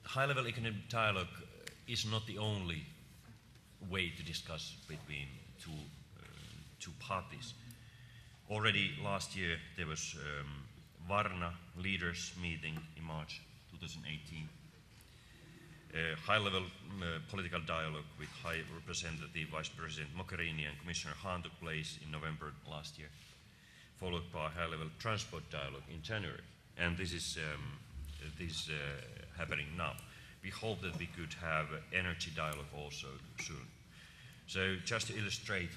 high-level economic dialogue is not the only way to discuss between two parties. Already last year there was Varna leaders meeting in March 2018. High-level political dialogue with High Representative Vice President Mogherini and Commissioner Hahn took place in November last year, followed by high-level transport dialogue in January. And this is happening now. We hope that we could have energy dialogue also soon. So just to illustrate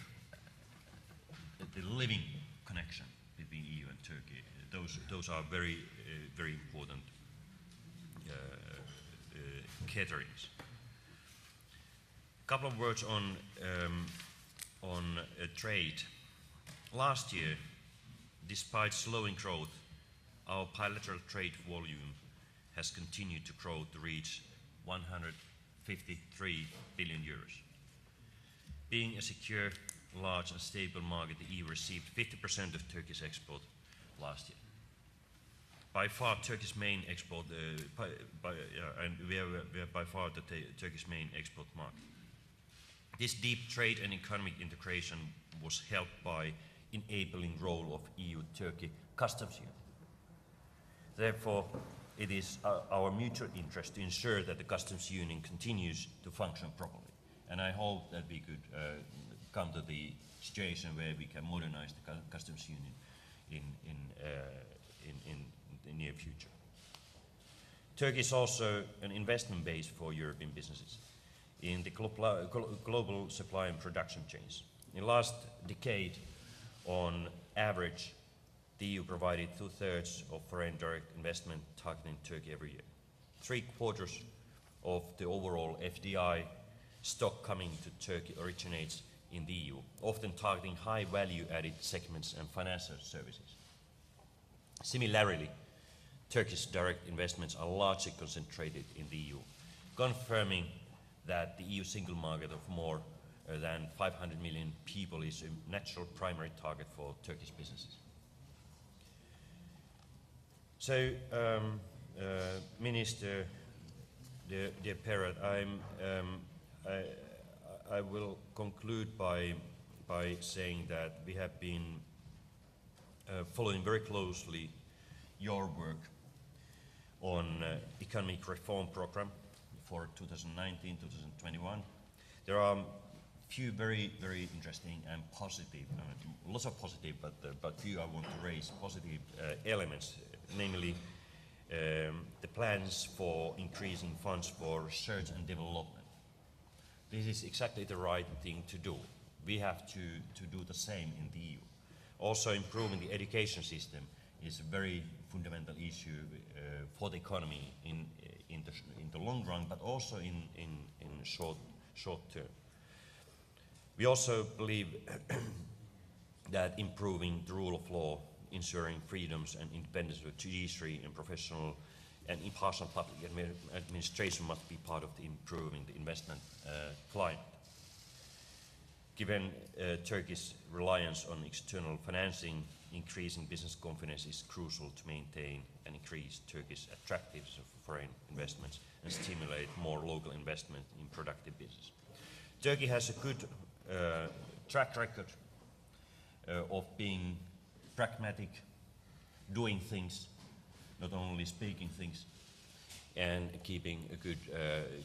the living connection between EU and Turkey, those are very important caterings. A couple of words on trade. Last year, despite slowing growth, our bilateral trade volume has continued to grow to reach 153 billion euros. Being a secure, large and stable market, the EU received 50% of Turkey's export last year. By far, Turkey's main export, and we are by far the Turkey's main export market. This deep trade and economic integration was helped by enabling role of EU-Turkey customs union. Therefore, it is our mutual interest to ensure that the customs union continues to function properly. And I hope that we could come to the situation where we can modernize the customs union in the near future. Turkey is also an investment base for European businesses in the global supply and production chains. In the last decade, on average, the EU provided 2/3 of foreign direct investment targeting Turkey every year. 3/4 of the overall FDI stock coming to Turkey originates in the EU, often targeting high value-added segments and financial services. Similarly, Turkish direct investments are largely concentrated in the EU, confirming that the EU single market of more than 500 million people is a natural primary target for Turkish businesses. So, Minister, dear Berat, I will conclude by saying that we have been following very closely your work on economic reform program for 2019-2021. There are few very interesting and positive, lots of positive, but few I want to raise positive elements, namely the plans for increasing funds for research and development. This is exactly the right thing to do. We have to do the same in the EU. Also, improving the education system is a very fundamental issue for the economy in the long run, but also in short term. We also believe that improving the rule of law, ensuring freedoms and independence of judiciary and professional and impartial public administration must be part of improving the investment climate. Given Turkey's reliance on external financing, increasing business confidence is crucial to maintain and increase Turkey's attractiveness of foreign investments and stimulate more local investment in productive business. Turkey has a good track record of being pragmatic, doing things, not only speaking things, and keeping a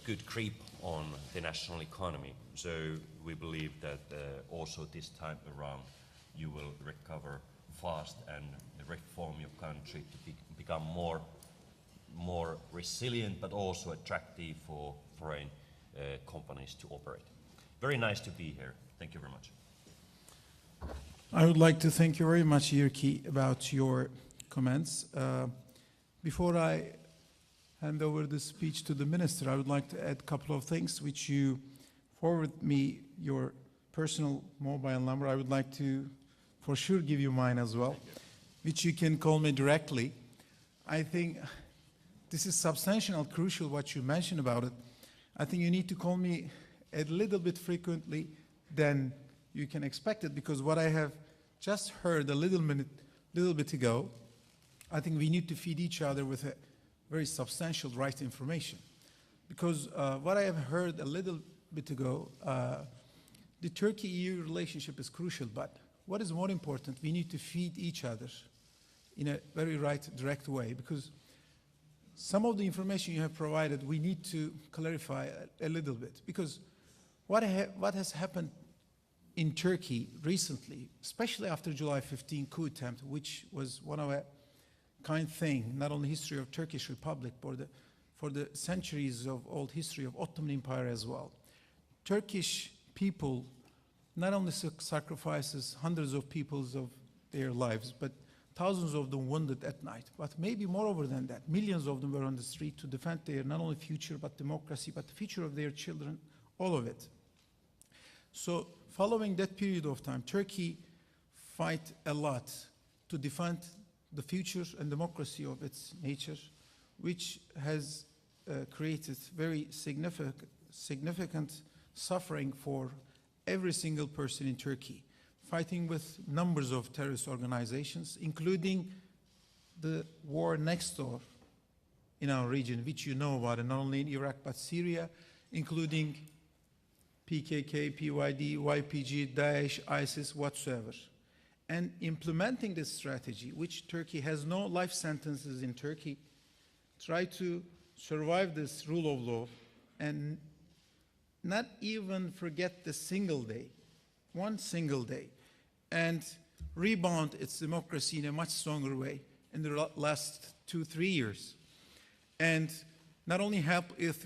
good grip on the national economy. So we believe that also this time around you will recover fast and reform your country to become more resilient, but also attractive for foreign companies to operate. Very nice to be here. Thank you very much. I would like to thank you very much, Jyrki, about your comments. Before I hand over the speech to the minister, I would like to add a couple of things which you forward me your personal mobile number. I would like to for sure give you mine as well, which you can call me directly. I think this is substantial and crucial what you mentioned about it. I think you need to call me a little bit frequently than you can expect it, because what I have just heard a little bit ago, I think we need to feed each other with a very substantial right information. because what I have heard a little bit ago, the Turkey-EU relationship is crucial, but what is more important, we need to feed each other in a very right, direct way, because some of the information you have provided, we need to clarify a little bit, because what has happened in Turkey recently, especially after July 15 coup attempt, which was one of a kind thing, not only history of Turkish Republic, but for the centuries of old history of Ottoman Empire as well. Turkish people not only sacrifices hundreds of peoples of their lives, but thousands of them wounded at night. But maybe moreover than that, millions of them were on the street to defend their not only future, but democracy, but the future of their children, all of it. So following that period of time, Turkey fight a lot to defend the future and democracy of its nature, which has created very significant suffering for every single person in Turkey, fighting with numbers of terrorist organizations, including the war next door in our region, which you know about, and not only in Iraq, but Syria, including PKK, PYD, YPG, Daesh, ISIS, whatsoever. And implementing this strategy, which Turkey has no life sentences in Turkey, try to survive this rule of law and not even forget the single day, one single day, and rebound its democracy in a much stronger way in the last 2-3 years. And not only help its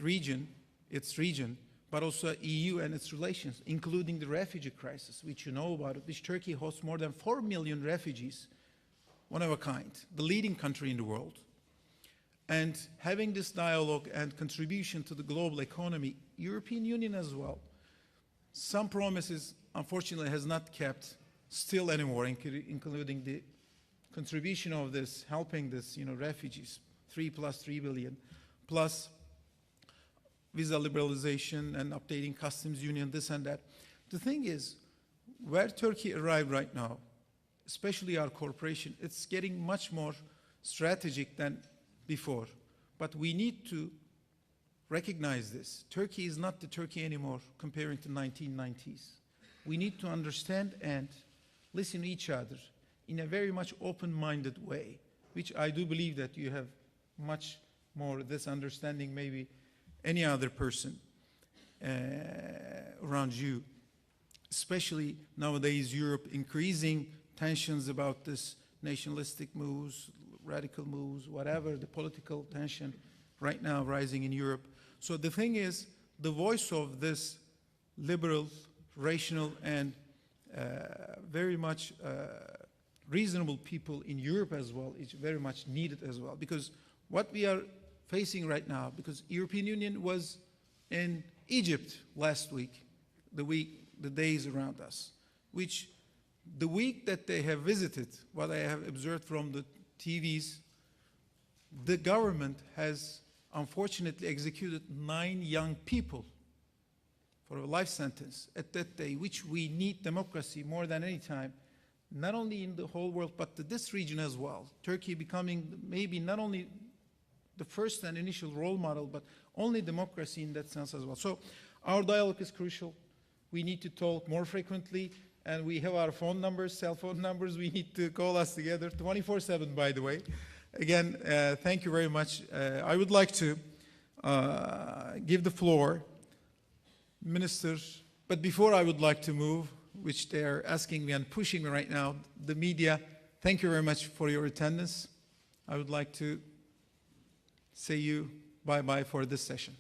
region, but also EU and its relations, including the refugee crisis, which you know about, which Turkey hosts more than 4 million refugees, one of a kind, the leading country in the world. And having this dialogue and contribution to the global economy, European Union as well, some promises, unfortunately, has not kept still anymore, including the contribution of this, helping this, refugees, 3 billion, plus visa liberalization and updating customs union, this and that. The thing is, where Turkey arrived right now, especially our corporation, it's getting much more strategic than before. But we need to recognize this. Turkey is not the Turkey anymore comparing to 1990s. We need to understand and listen to each other in a very much open-minded way, which I do believe that you have much more this understanding maybe any other person around you, especially nowadays Europe increasing tensions about this nationalistic moves, radical moves, whatever, the political tension right now rising in Europe. So the thing is, the voice of this liberal, rational, and very much reasonable people in Europe as well is very much needed as well. Because what we are facing right now, because European Union was in Egypt last week, the days around us, which the week that they have visited, what I have observed from the TVs, the government has unfortunately executed 9 young people for a life sentence at that day, which we need democracy more than any time, not only in the whole world, but this region as well. Turkey becoming maybe not only the first and initial role model, but only democracy in that sense as well. So our dialogue is crucial. We need to talk more frequently, and we have our phone numbers, cell phone numbers. We need to call us together 24/7, by the way. Again, thank you very much. I would like to give the floor, Minister, but before I would like to move, which they are asking me and pushing me right now, the media, thank you very much for your attendance. I would like to say you bye-bye for this session.